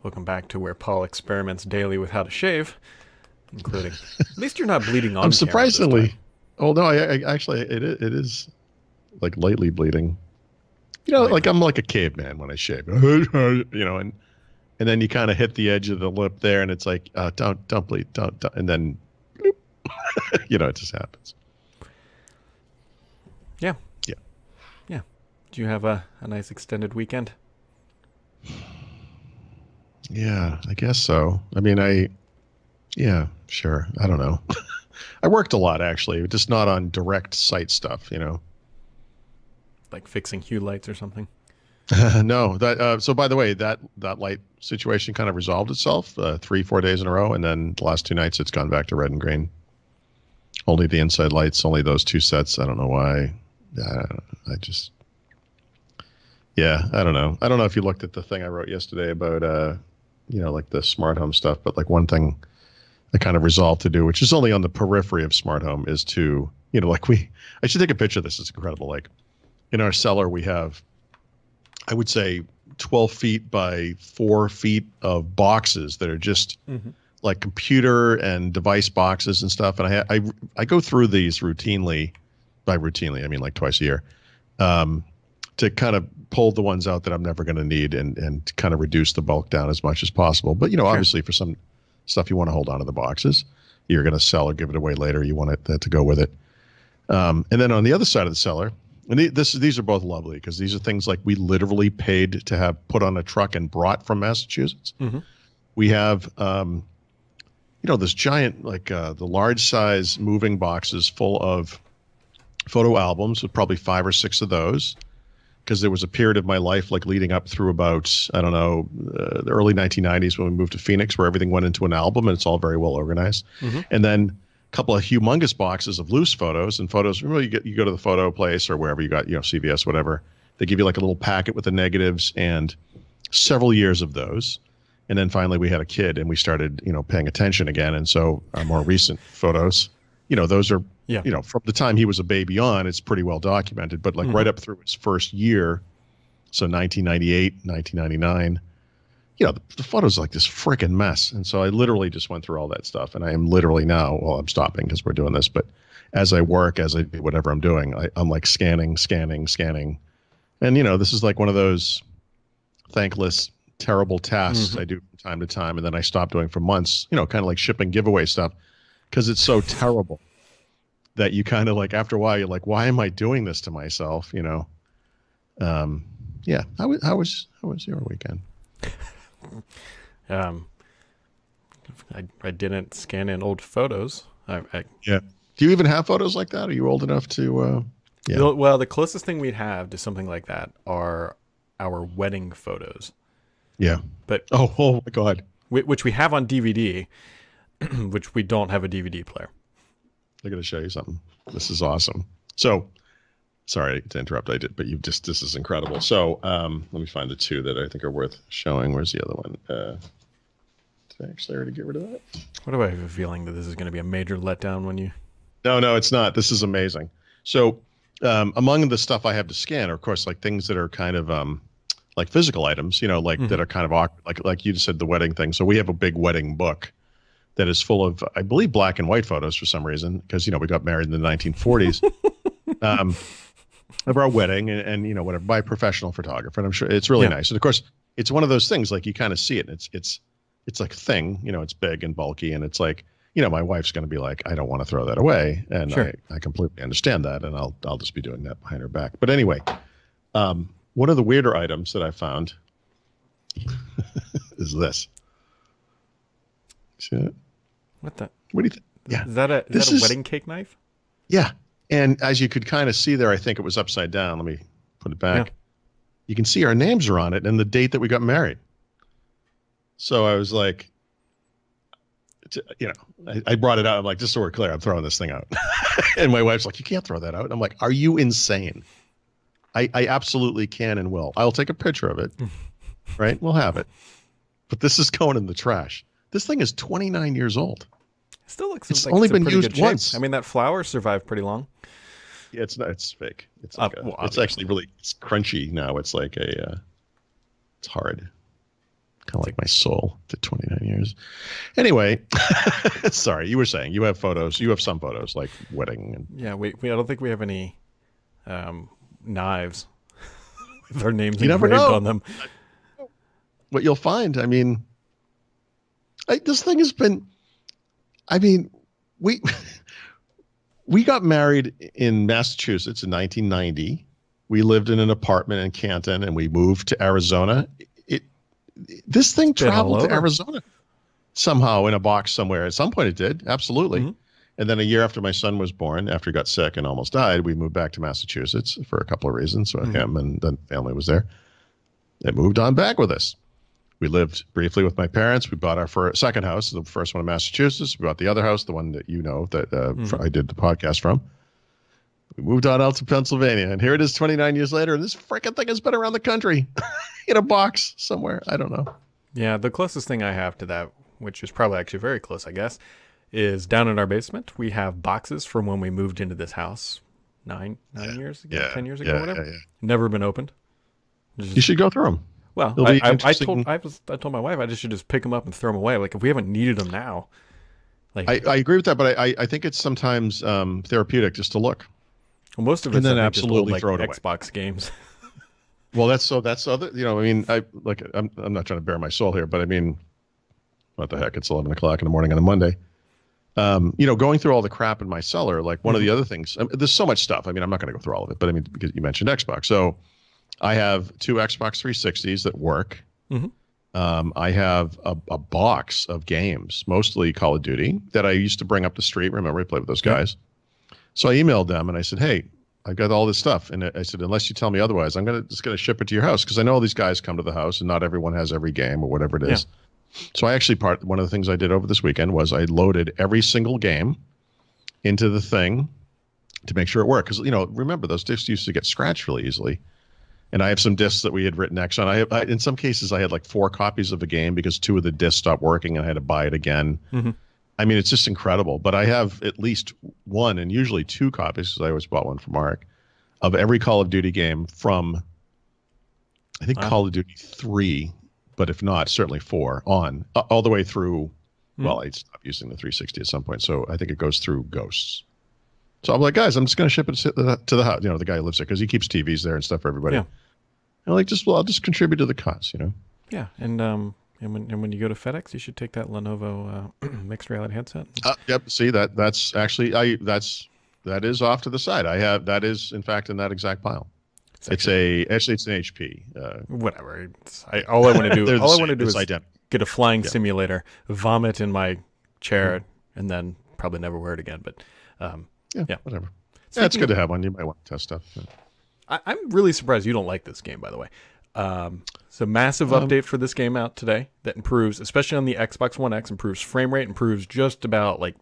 Welcome back to where Paul experiments daily with how to shave, including. At least you're not bleeding on I'm camera this time. surprisingly. Oh no, I actually it is like lightly bleeding. You know, like I'm like a caveman when I shave. You know, and then you kind of hit the edge of the lip there, and it's like don't bleed, don't, and then bloop. You know, it just happens. Yeah. Yeah. Yeah. Do you have a nice extended weekend? Yeah, I guess so. I mean, yeah, sure. I don't know. I worked a lot actually, just not on direct site stuff, you know. Like fixing hue lights or something? No, that so by the way, that light situation kind of resolved itself 3-4 days in a row, and then the last 2 nights it's gone back to red and green. Only the inside lights, only those 2 sets. I don't know why. Yeah, I don't know. I don't know if you looked at the thing I wrote yesterday about you know, like the smart home stuff, but like one thing I kind of resolved to do, which is only on the periphery of smart home, is to, you know, like I should take a picture of this. It's incredible. Like in our cellar, we have, I would say 12 feet by 4 feet of boxes that are just like computer and device boxes and stuff. And I go through these routinely. By routinely, I mean like twice a year, to kind of pull the ones out that I'm never going to need and kind of reduce the bulk down as much as possible. But, you know, obviously for some stuff you want to hold on to the boxes, you're going to sell or give it away later. You want it to go with it. And then on the other side of the cellar, and these are both lovely because these are things like we literally paid to have put on a truck and brought from Massachusetts. We have, you know, this giant, like the large size moving boxes full of photo albums with probably 5 or 6 of those, because there was a period of my life like leading up through about, I don't know, the early 1990s when we moved to Phoenix, where everything went into an album and it's all very well organized. And then a couple of humongous boxes of loose photos and photos. Remember, you go to the photo place or wherever you got, you know, CVS, whatever. They give you like a little packet with the negatives and several years of those. And then finally we had a kid and we started, you know, paying attention again. And so our more recent photos, you know, those are, you know, from the time he was a baby on, it's pretty well documented, but like right up through his first year. So 1998, 1999, you know, the photos are like this freaking mess. And so I literally just went through all that stuff. And I am literally now, well, I'm stopping because we're doing this, but as I work, as I do whatever I'm doing, I'm like scanning. And, you know, this is like one of those thankless, terrible tasks I do from time to time. And then I stop doing for months, you know, kind of like shipping giveaway stuff, because it's so terrible that you kind of like, after a while, you're like, why am I doing this to myself? You know? Yeah. How was your weekend? I didn't scan in old photos. Yeah. Do you even have photos like that? Are you old enough to, yeah. Well, the closest thing we'd have to something like that are our wedding photos. Yeah. But oh my God. Which we have on DVD, which we don't have a DVD player. I got to show you something. This is awesome. So, sorry to interrupt. I did, but this is incredible. So, let me find the 2 that I think are worth showing. Where's the other one? Did I actually already get rid of that? What do I have a feeling that this is going to be a major letdown when you? No, it's not. This is amazing. So, among the stuff I have to scan are, of course, like things that are kind of like physical items, you know, like that are kind of awkward, like you just said, the wedding thing. So we have a big wedding book that is full of, I believe, black and white photos for some reason, because, you know, we got married in the 1940s. Of our wedding and you know, whatever, by a professional photographer. And I'm sure it's really nice. And of course, it's one of those things, like you kind of see it. And it's like a thing, you know, it's big and bulky. And it's like, you know, my wife's going to be like, I don't want to throw that away. And I completely understand that. And I'll just be doing that behind her back. But anyway, one of the weirder items that I found is this. See it? What do you think? Yeah. Is that a wedding cake knife? Yeah. And as you could kind of see there, I think it was upside down. Let me put it back. Yeah. You can see our names are on it and the date that we got married. So I was like, you know, I brought it out. I'm like, just so we're clear, I'm throwing this thing out. And my wife's like, you can't throw that out. And I'm like, are you insane? I absolutely can and will. I'll take a picture of it. Right? We'll have it. But this is going in the trash. This thing is 29 years old. It still looks it's like only it's been used once. I mean, that flower survived pretty long. Yeah, it's not. It's fake. It's like it's actually really. It's crunchy now. It's like it's hard. Kind of like my soul to 29 years. Anyway, sorry, you were saying you have photos. You have some photos like wedding. And Yeah, we I don't think we have any knives with our names you never engraved know on them. what you'll find. I mean, this thing has been. I mean, we we got married in Massachusetts in 1990. We lived in an apartment in Canton, and we moved to Arizona. This thing traveled to Arizona somehow in a box somewhere. At some point it did. Absolutely. Mm-hmm. And then a year after my son was born, after he got sick and almost died, we moved back to Massachusetts for a couple of reasons. So him and the family was there. It moved on back with us. We lived briefly with my parents. We bought our second house, the first one in Massachusetts. We bought the other house, the one that you know that I did the podcast from. We moved on out to Pennsylvania, and here it is 29 years later, and this freaking thing has been around the country in a box somewhere. I don't know. Yeah, the closest thing I have to that, which is probably actually very close, I guess, is down in our basement. We have boxes from when we moved into this house 9 years ago, 10 years ago, whatever. Yeah. Never been opened. You should go through them. Well, I told my wife I should just pick them up and throw them away. Like if we haven't needed them now. Like I agree with that, but I think it's sometimes therapeutic just to look. Well, most of it's then absolutely old, throw it away. Xbox games. Well, that's other. You know, I mean, I'm not trying to bare my soul here, but I mean, what the heck? It's 11 o'clock in the morning on a Monday. You know, going through all the crap in my cellar, like one of the other things. There's so much stuff. I mean, I'm not going to go through all of it, but I mean, because you mentioned Xbox, so I have 2 Xbox 360s that work. I have a box of games, mostly Call of Duty, that I used to bring up the street. Remember, I played with those guys. So I emailed them and I said, hey, I've got all this stuff. And I said, unless you tell me otherwise, I'm just going to ship it to your house. Because I know all these guys come to the house and not everyone has every game or whatever it is. Yeah. So I actually one of the things I did over this weekend was I loaded every single game into the thing to make sure it worked. Because, you know, remember, those discs used to get scratched really easily. And I have some discs that we had written X on. In some cases, I had like 4 copies of a game because 2 of the discs stopped working and I had to buy it again. I mean, it's just incredible. But I have at least 1 and usually 2 copies, because I always bought one for Mark, of every Call of Duty game from, I think, Call of Duty 3, but if not, certainly 4, on, all the way through. Well, I stopped using the 360 at some point, so I think it goes through Ghosts. So I'm like, guys, I'm just going to ship it to the house. You know, the guy who lives there, because he keeps TVs there and stuff for everybody. Yeah. And I'm like, I'll just contribute to the cost, you know? Yeah, and when you go to FedEx, you should take that Lenovo mixed reality headset. Yep. See, that's actually that is off to the side. I have that is in fact in that exact pile. It's an HP. Whatever. All I want to do is get a flying simulator, vomit in my chair, and then probably never wear it again. But yeah, whatever. It's good to have one. You might want to test stuff. I'm really surprised you don't like this game, by the way. So massive update for this game out today that improves, especially on the Xbox One X, improves frame rate, improves just about like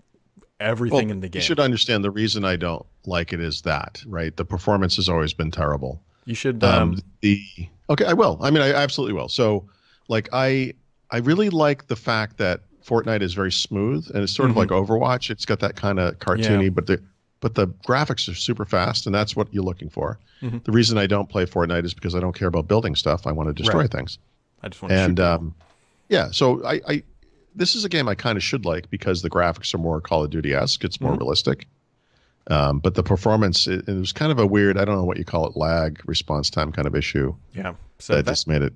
everything in the game. You should understand the reason I don't like it is that, right? The performance has always been terrible. You should. Okay, I will. I mean, I absolutely will. So, like, I really like the fact that Fortnite is very smooth and it's sort of like Overwatch. It's got that kind of cartoony, but the graphics are super fast, and that's what you're looking for. The reason I don't play Fortnite is because I don't care about building stuff. I want to destroy things. I just want to shoot people. Yeah, so I this is a game I kind of should like because the graphics are more Call of Duty-esque. It's more realistic. But the performance, it was kind of a weird, I don't know what you call it, lag, response time kind of issue. Yeah. So that just made it.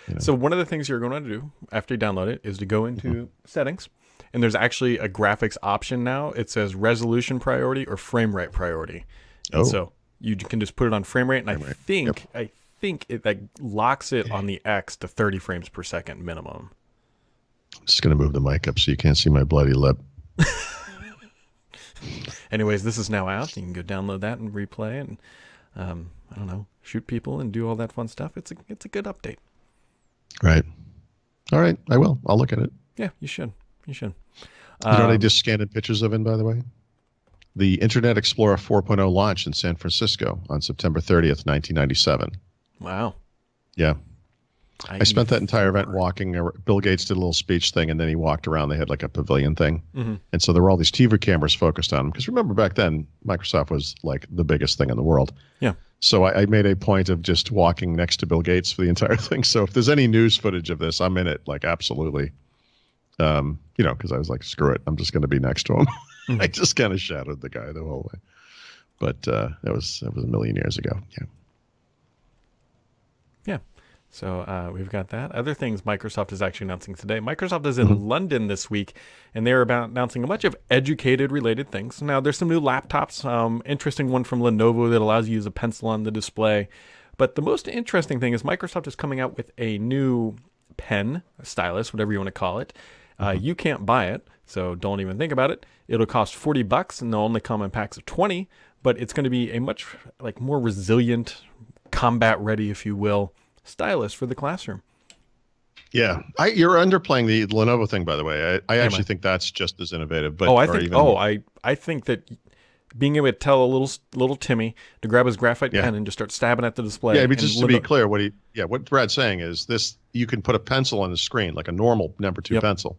You know. So one of the things you're going to do after you download it is to go into settings. And there's actually a graphics option now. It says resolution priority or frame rate priority. And so you can just put it on frame rate. And I think it like locks it on the X to 30 frames per second minimum. I'm just going to move the mic up so you can't see my bloody lip. Anyways, this is now out. You can go download that and replay and, I don't know, shoot people and do all that fun stuff. It's a good update. Right. All right. I will. I'll look at it. Yeah, you should. You should. You know what I just scanned pictures of, by the way? The Internet Explorer 4.0 launched in San Francisco on September 30th, 1997. Wow. Yeah. I spent that entire event walking. Bill Gates did a little speech thing, and then he walked around. They had like a pavilion thing. And so there were all these TV cameras focused on him. Because remember, back then, Microsoft was like the biggest thing in the world. Yeah. So I made a point of just walking next to Bill Gates for the entire thing. So if there's any news footage of this, I'm in it, like absolutely. Because I was like, screw it, I'm just going to be next to him. Mhm. I just kind of shadowed the guy the whole way. But that was a million years ago. Yeah. Yeah. So we've got that. Other things Microsoft is actually announcing today. Microsoft is in London this week, and they're announcing a bunch of educated-related things. Now, there's some new laptops. Interesting one from Lenovo that allows you to use a pencil on the display. But the most interesting thing is Microsoft is coming out with a new pen, a stylus, whatever you want to call it. You can't buy it, so don't even think about it. It'll cost $40, and they'll only come in packs of 20. But it's going to be a much more resilient, combat-ready, if you will, stylus for the classroom. Yeah, you're underplaying the Lenovo thing, by the way. I actually think that's just as innovative. But I think that being able to tell a little Timmy to grab his graphite pen and just start stabbing at the display. Yeah, but just to be clear, what Brad's saying is this: you can put a pencil on the screen like a normal number 2 pencil,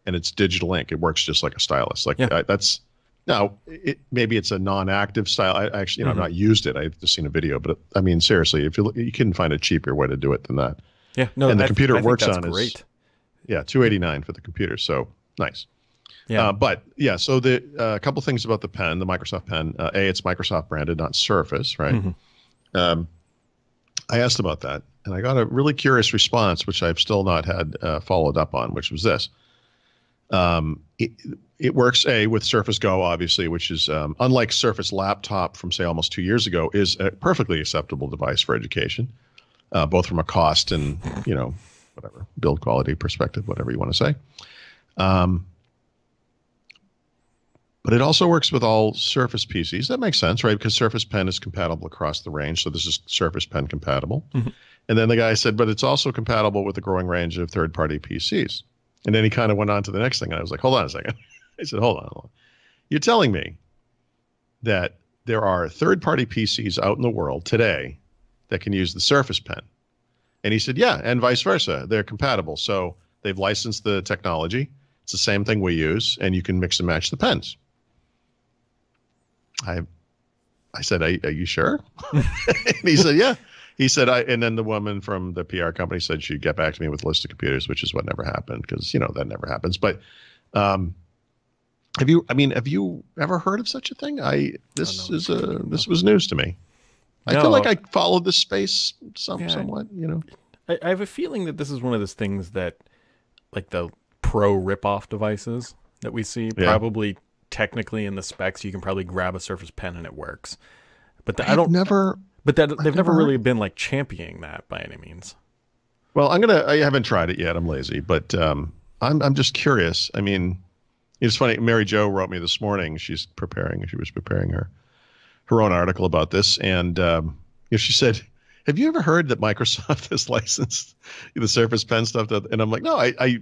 and it's digital ink. It works just like a stylus. That's. Now, maybe it's a non-active style. I actually, I've not used it. I've just seen a video, but I mean, seriously, if you couldn't find a cheaper way to do it than that. Yeah, no, and the computer it works on great. is $289 for the computer, so nice. Yeah, so the a couple things about the pen, the Microsoft pen. It's Microsoft branded, not Surface, right? I asked about that, and I got a really curious response, which I've still not had followed up on, which was this. It works with Surface Go, obviously, which is unlike Surface Laptop from, say, almost 2 years ago, is a perfectly acceptable device for education, both from a cost and, whatever, build quality perspective, whatever you want to say. But it also works with all Surface PCs. That makes sense, right? Because Surface Pen is compatible across the range. So this is Surface Pen compatible. And then the guy said, but it's also compatible with the growing range of third-party PCs. And then he kind of went on to the next thing. And I was like, hold on a second. I said, hold on. You're telling me that there are third-party PCs out in the world today that can use the Surface Pen? And he said, yeah, and vice versa. They're compatible. So they've licensed the technology. It's the same thing we use, and you can mix and match the pens. I said, are you sure? And he said, yeah. He said, and then the woman from the PR company said she'd get back to me with a list of computers, which is what never happened because, that never happens. But have you ever heard of such a thing? This was news to me. I feel like I followed this space somewhat, I have a feeling that this is one of those things that, like the pro rip-off devices that we see, probably technically in the specs, you can probably grab a Surface Pen and it works. But they've never really been like championing that by any means. Well, I haven't tried it yet. I'm lazy, but I'm just curious. I mean, it's funny. Mary Jo wrote me this morning. She was preparing her own article about this, and she said, "Have you ever heard that Microsoft has licensed the Surface Pen stuff?" And I'm like, "No, we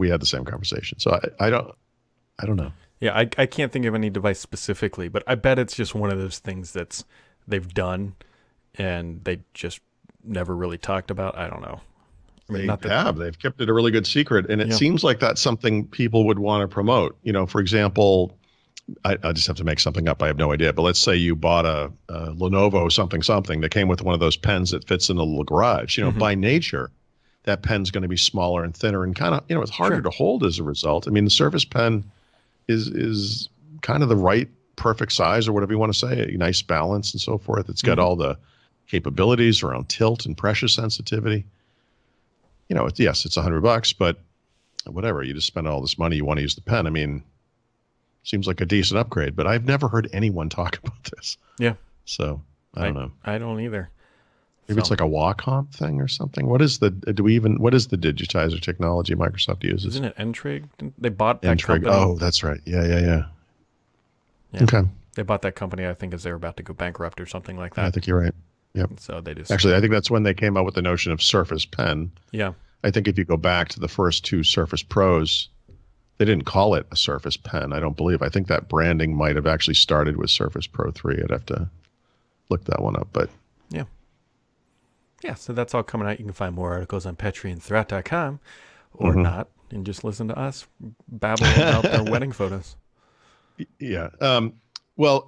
had the same conversation, so I don't know." Yeah, I can't think of any device specifically, but I bet it's just one of those things they've done and they just never really talked about. I don't know. They've kept it a really good secret, and it seems like that's something people would want to promote. For example, I just have to make something up. I have no idea, but let's say you bought a Lenovo something that came with one of those pens that fits in a little garage. By nature, that pen's going to be smaller and thinner, and kind of it's harder to hold as a result. I mean, the Surface Pen is kind of the right perfect size, or whatever you want to say, a nice balance and so forth. It's got all the capabilities around tilt and pressure sensitivity. It's $100, but whatever, you just spend all this money, you want to use the pen. I mean, seems like a decent upgrade, but I've never heard anyone talk about this. Yeah. So I don't know. I don't either. Maybe it's like a Wacom thing or something. What is the digitizer technology Microsoft uses? Isn't it Entrig? They bought that Entrig. company. Oh, that's right. Yeah. Okay. They bought that company, I think, as they were about to go bankrupt or something like that. I think you're right. Yep. So they just actually, I think that's when they came out with the notion of Surface Pen. Yeah. I think if you go back to the first two Surface Pros, they didn't call it a Surface Pen. I don't believe. I think that branding might have actually started with Surface Pro 3. I'd have to look that one up, but yeah. Yeah, so that's all coming out. You can find more articles on petryandthreat.com or not, and just listen to us babble about their wedding photos. Yeah. Well,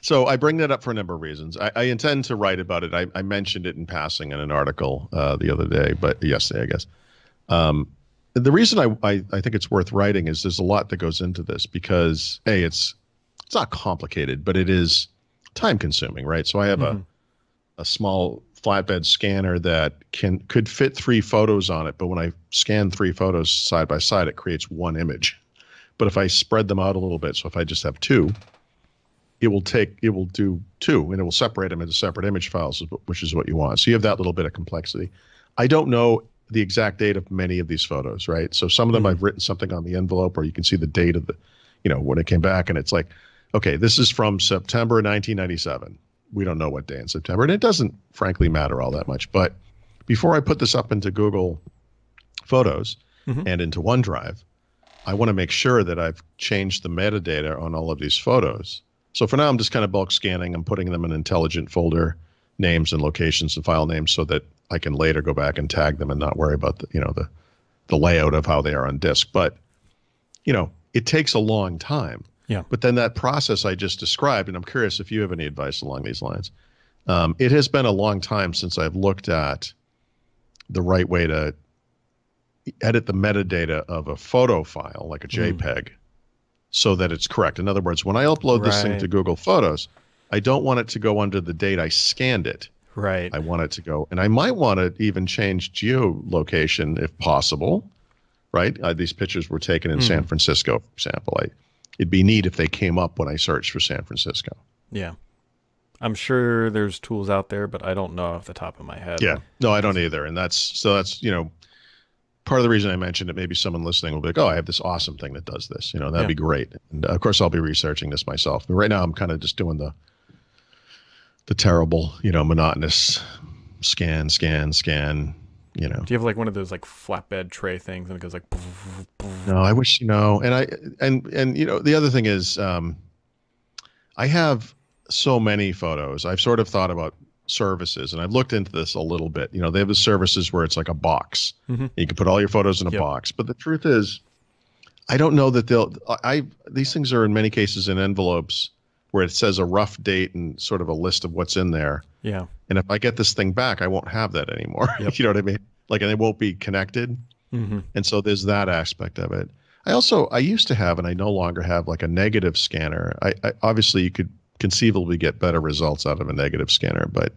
so I bring that up for a number of reasons. I intend to write about it. I mentioned it in passing in an article the other day, but yesterday, I guess. The reason I think it's worth writing is there's a lot that goes into this because it's not complicated, but it is time consuming, right? So I have a small flatbed scanner that could fit 3 photos on it, but when I scan 3 photos side by side, it creates 1 image. But if I spread them out a little bit, so if I just have 2, it will do 2, and it will separate them into separate image files, which is what you want. So you have that little bit of complexity. I don't know the exact date of many of these photos, right? So some of them I've written something on the envelope, or you can see the date of the, when it came back, and it's like, okay, this is from September 1997. We don't know what day in September, and it doesn't frankly matter all that much. But before I put this up into Google Photos and into OneDrive, I want to make sure that I've changed the metadata on all of these photos. So for now, I'm just kind of bulk scanning. I'm putting them in intelligent folder names and locations and file names so that I can later go back and tag them and not worry about the layout of how they are on disk. But, it takes a long time. Yeah. But then that process I just described, and I'm curious if you have any advice along these lines. It has been a long time since I've looked at the right way to edit the metadata of a photo file, like a JPEG, so that it's correct. In other words, when I upload this thing to Google Photos, I don't want it to go under the date I scanned it. Right. I want it to go, and I might want to even change geolocation if possible, right? These pictures were taken in San Francisco, for example. It'd be neat if they came up when I searched for San Francisco. Yeah. I'm sure there's tools out there, but I don't know off the top of my head. Yeah. No, I don't either. And that's part of the reason I mentioned it. Maybe someone listening will be like, oh, I have this awesome thing that does this. That'd be great. And of course, I'll be researching this myself. But right now, I'm kind of just doing the terrible, monotonous scan. Do you have like one of those like flatbed tray things and it goes like? No, I wish, and the other thing is, I have so many photos. I've sort of thought about services, and I've looked into this a little bit. They have the services where it's like a box. You can put all your photos in a box. But the truth is, I don't know that these things are in many cases in envelopes where it says a rough date and sort of a list of what's in there. Yeah. And if I get this thing back, I won't have that anymore. Yep. You know what I mean? And it won't be connected. And so there's that aspect of it. I used to have, and I no longer have, like a negative scanner. I obviously you could conceivably get better results out of a negative scanner, but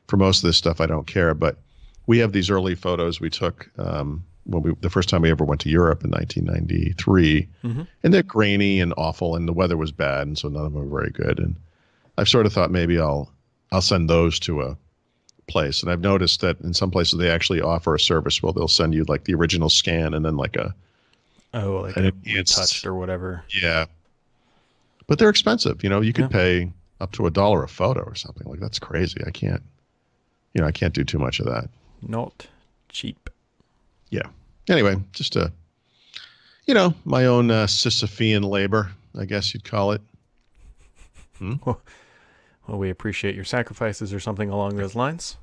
for most of this stuff, I don't care. But we have these early photos we took the first time we ever went to Europe in 1993, and they're grainy and awful, and the weather was bad, and so none of them were very good. And I've sort of thought maybe I'll send those to a place, and I've noticed that in some places they actually offer a service where they'll send you like the original scan and then like an retouched or whatever. Yeah, but they're expensive. You could pay up to $1 a photo or something. Like, that's crazy. I can't do too much of that. Not cheap. Yeah. Anyway, just my own Sisyphean labor, I guess you'd call it. Well, we appreciate your sacrifices or something along those lines.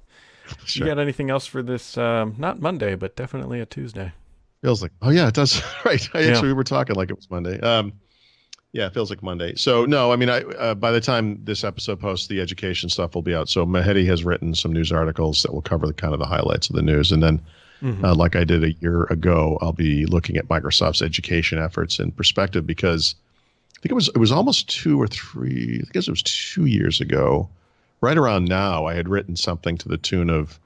Sure. You got anything else for this, not Monday, but definitely a Tuesday? Feels like, oh yeah, it does. Right. We were talking like it was Monday. Yeah, it feels like Monday. So no, I mean, by the time this episode posts, the education stuff will be out. So Mehedi has written some news articles that will cover the highlights of the news. And then like I did a year ago, I'll be looking at Microsoft's education efforts in perspective, because I think it was almost 2 or 3, I guess it was 2 years ago, right around now, I had written something to the tune of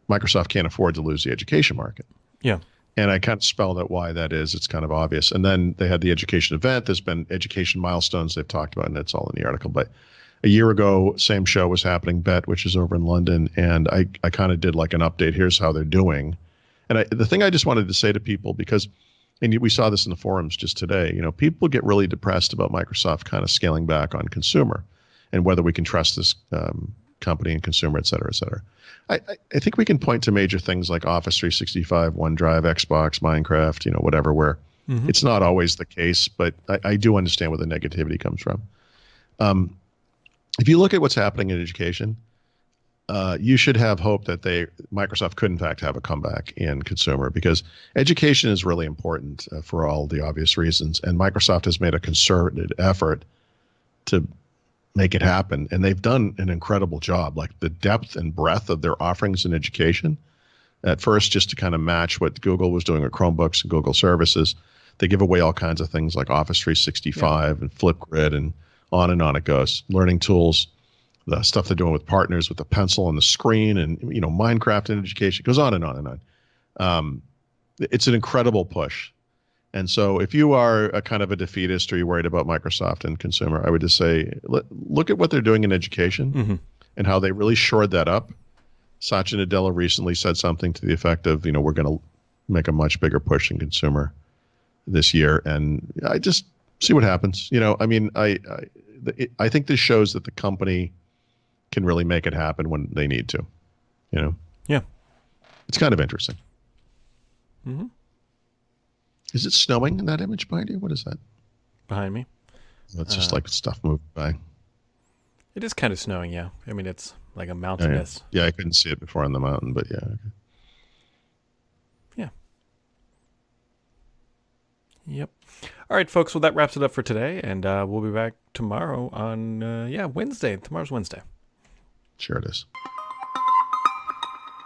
Microsoft can't afford to lose the education market. Yeah. And I kind of spelled out why that is. It's kind of obvious. And then they had the education event. There's been education milestones they've talked about, and it's all in the article. But a year ago, same show was happening, BET, which is over in London. And I kind of did like an update. Here's how they're doing. And the thing I just wanted to say to people, because, and we saw this in the forums just today, people get really depressed about Microsoft kind of scaling back on consumer and whether we can trust this company and consumer, et cetera, et cetera. I think we can point to major things like Office 365, OneDrive, Xbox, Minecraft, whatever, where it's not always the case, but I do understand where the negativity comes from. If you look at what's happening in education, you should have hope that Microsoft could, in fact, have a comeback in consumer, because education is really important for all the obvious reasons. And Microsoft has made a concerted effort to make it happen. And they've done an incredible job, like the depth and breadth of their offerings in education. At first, just to kind of match what Google was doing with Chromebooks and Google services, they give away all kinds of things like Office 365 and Flipgrid and on it goes. Learning tools, the stuff they're doing with partners with the pencil on the screen, and Minecraft in education. It goes on and on and on. It's an incredible push. And so if you are a kind of a defeatist or you're worried about Microsoft and consumer, I would just say, look at what they're doing in education and how they really shored that up. Satya Nadella recently said something to the effect of, we're going to make a much bigger push in consumer this year. And I just see what happens. I think this shows that the company can really make it happen when they need to, Yeah. It's kind of interesting. Mm-hmm. Is it snowing in that image behind you? What is that? Behind me? It's just like stuff moving by. It is kind of snowing, yeah. I mean, it's like a mountainous. Yeah, I couldn't see it before on the mountain, but yeah. Okay. Yeah. Yep. All right, folks. Well, that wraps it up for today, and we'll be back tomorrow on, Wednesday. Tomorrow's Wednesday. Sure it is.